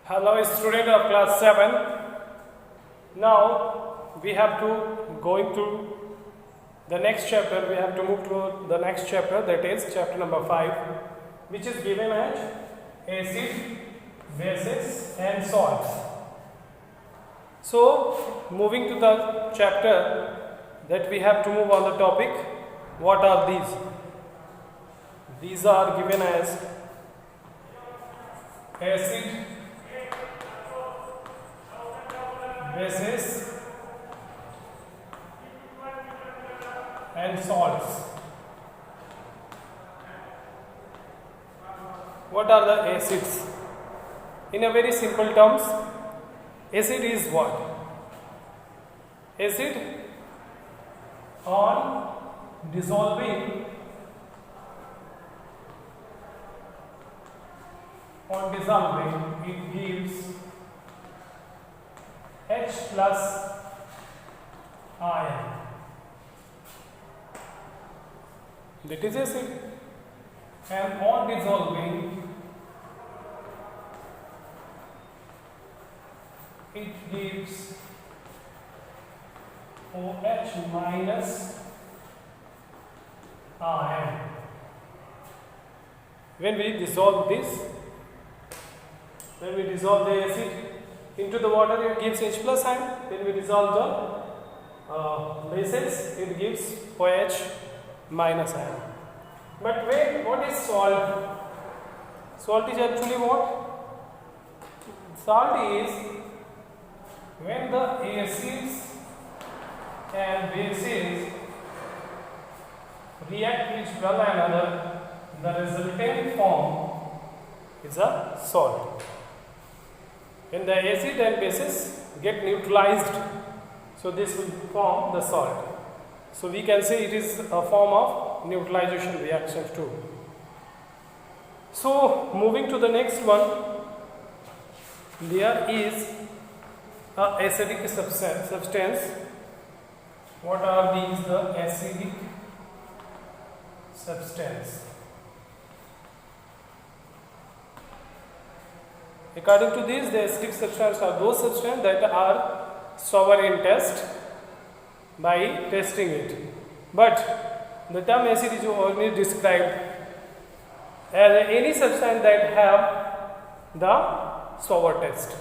Hello student of class 7. Now we have to going to the next chapter. We have to move to the next chapter, that is chapter number 5, which is given as acid, bases and salts. So moving to the chapter that we have to move on the topic, what are these? These are given as acid, bases and salts. What are the acids? In a very simple terms, acid is what? Acid on dissolving it gives H plus ion. That is acid. And on dissolving it gives OH minus ion. When we dissolve the acid into the water, it gives H plus ion. When we dissolve the bases, it gives OH minus ion. But what is salt? Salt is actually what? Salt is when the acids and bases react with one another, the resultant form is a salt. When the acid and bases get neutralized, so this will form the salt. So we can say it is a form of neutralization reaction too. So moving to the next one, there is a acidic substance. What are these? The acidic substance. According to this, the acidic substances are those substances that are sour in taste by tasting it. But the term acid is only described as any substance that have the sour taste.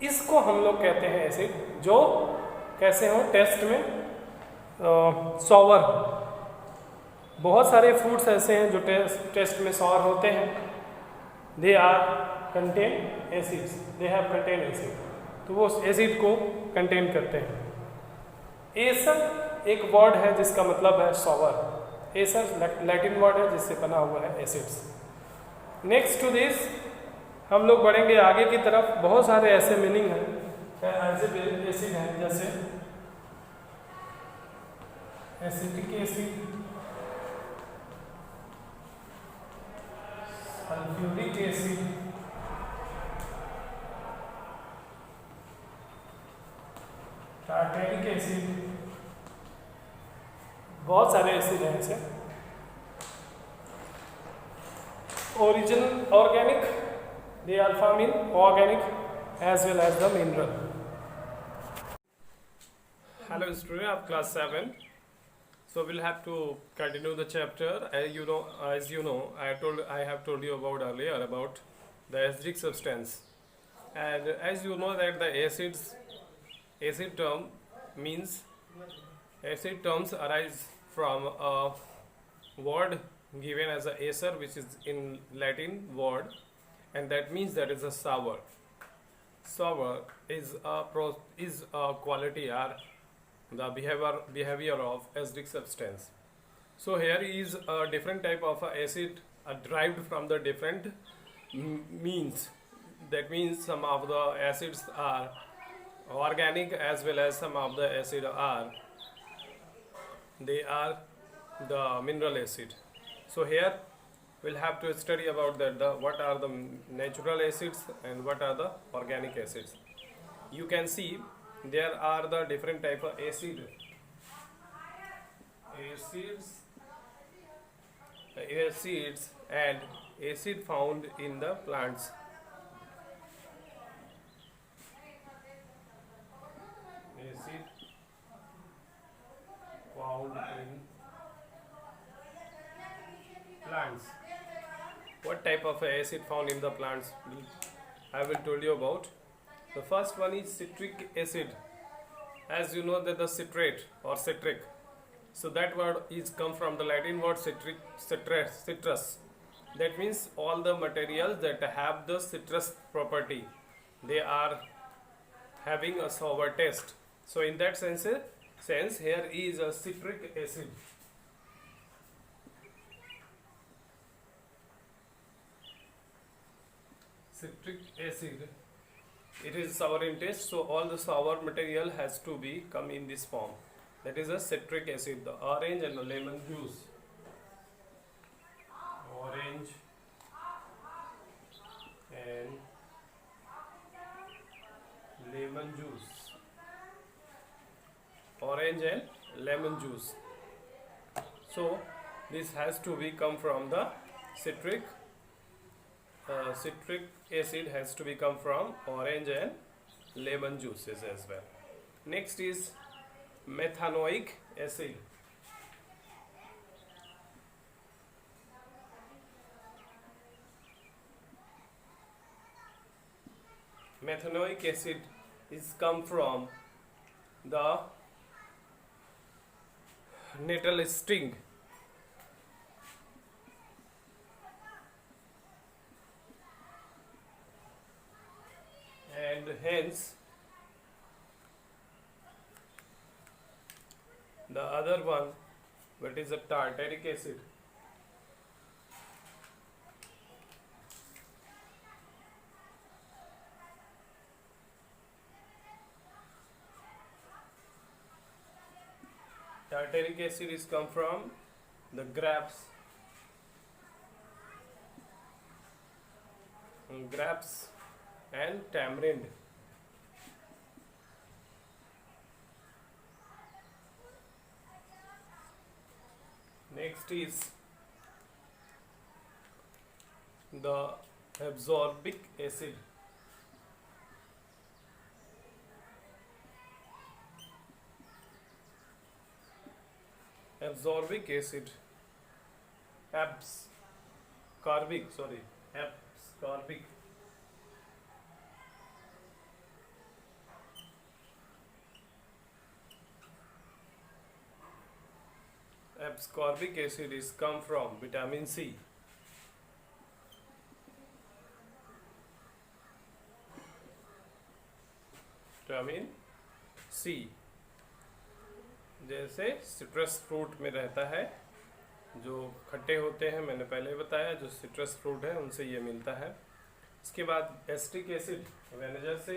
इसको हम लोग कहते हैं acid, जो कैसे हो test में sour हो. बहुत सारे फ्रूट्स ऐसे हैं जो टेस्ट में सॉवर होते हैं. They are contain acids, they have contain acid, तो वो एसिड को कंटेन करते हैं. एसर एक वर्ड है जिसका मतलब है सॉवर. एसर लैटिन वर्ड है जिससे बना हुआ है एसिड्स. नेक्स्ट टू दिस हम लोग बढ़ेंगे आगे की तरफ. बहुत सारे ऐसे मीनिंग हैं, ऐसे एसिड हैं जैसे acetic acid, sulphuric acid, tartaric acid. बहुत सारे एसिड हैं ऐसे. Original organic, they are found in organic as well as the mineral. Hello student of class 7. So we'll have to continue the chapter. As you know, I have told you about earlier about the acidic substance. And as you know that the acid term means acid terms arise from a word given as a acer, which is in Latin word, and that means that is a sour. Sour is a quality or the behavior of acidic substance. So here is a different type of acid derived from the different means. That means some of the acids are organic as well as some of the acid are the mineral acid. So here we'll have to study about what are the natural acids and what are the organic acids. You can see there are the different type of acids and acid found in the plants. acid found in plants. What type of acid found in the plants? I will tell you about. The first one is citric acid. As you know that the citrate or citric. So that word is come from the Latin word citrus. That means all the materials that have the citrus property, they are having a sour taste. So in that sense here is a citric acid. Citric acid, it is sour in taste, so all the sour material has to be come in this form. That is a citric acid. The orange and the lemon juice. Orange and lemon juice. Orange and lemon juice. So this has to be come from the citric acid has to be come from orange and lemon juices as well. Next is methanoic acid. Methanoic acid is come from the nettle sting. And hence the other one, that is a tartaric acid. Tartaric acid is come from the grapes and tamarind. Next is the absorbic acid. Absorbic acid, ascorbic. Ascorbic acid is come from vitamin C. Vitamin C जैसे citrus fruit में रहता है, जो खट्टे होते हैं, मैंने पहले बताया, जो सिट्रस फ्रूट है उनसे ये मिलता है. इसके बाद एसिटिक एसिड विनेगर से,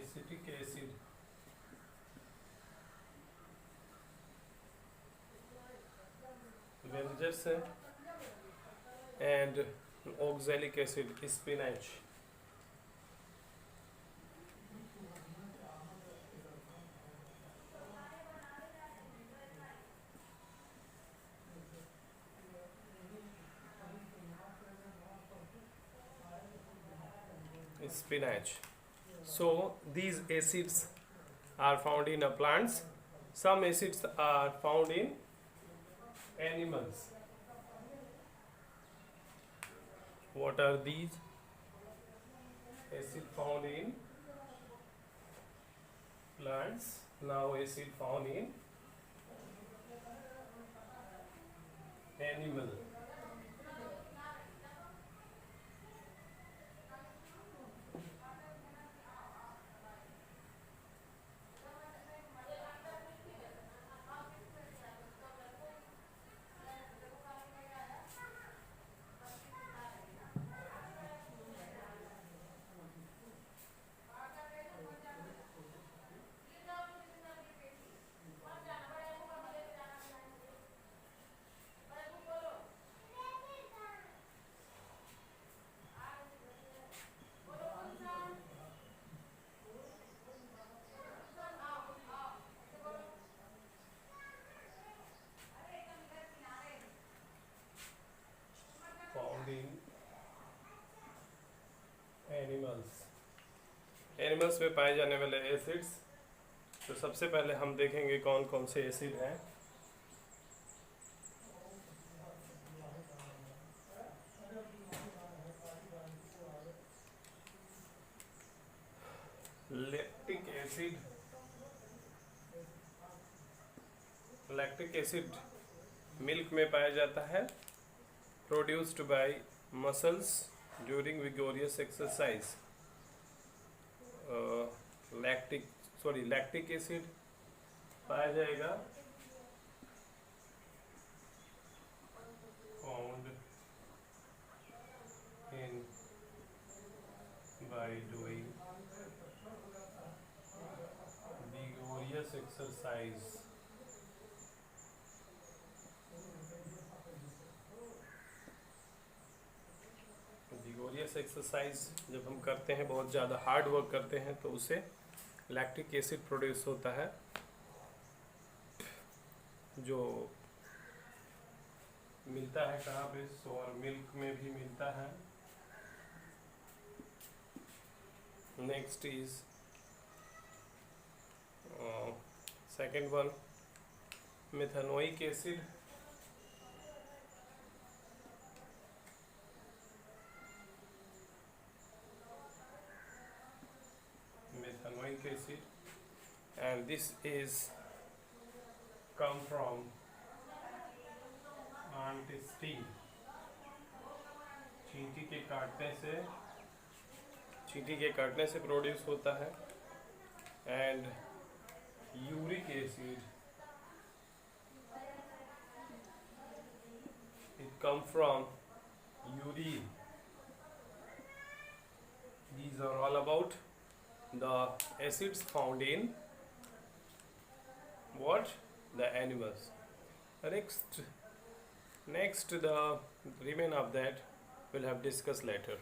एसिटिक एसिड विनेगर से, and oxalic acid spinach. Spinach. So these acids are found in plants. Some acids are found in animals. What are these? Acid found in plants. Now acid found in animal. Animals में पाए जाने वाले acids, तो सबसे पहले हम देखेंगे कौन कौन से एसिड हैं। Lactic acid, lactic acid milk में पाया जाता है, produced by muscles during vigorous exercise. Lactic acid पाया जाएगा found in by doing vigorous exercise. Vigorous exercise जब हम करते हैं, बहुत ज़्यादा हार्ड वर्क करते हैं, तो उससे लैक्टिक एसिड प्रोड्यूस होता है, जो मिलता है कहाँ पे, सोया मिल्क में भी मिलता है। Next is second one, methanoic acid. Methanoic acid, and this is come from ant sting, चींटी के काटने से प्रोड्यूस होता है। And uric acid, it come from urine. These are all about the acids found in what? The animals. Next the remain of that we'll have discussed later.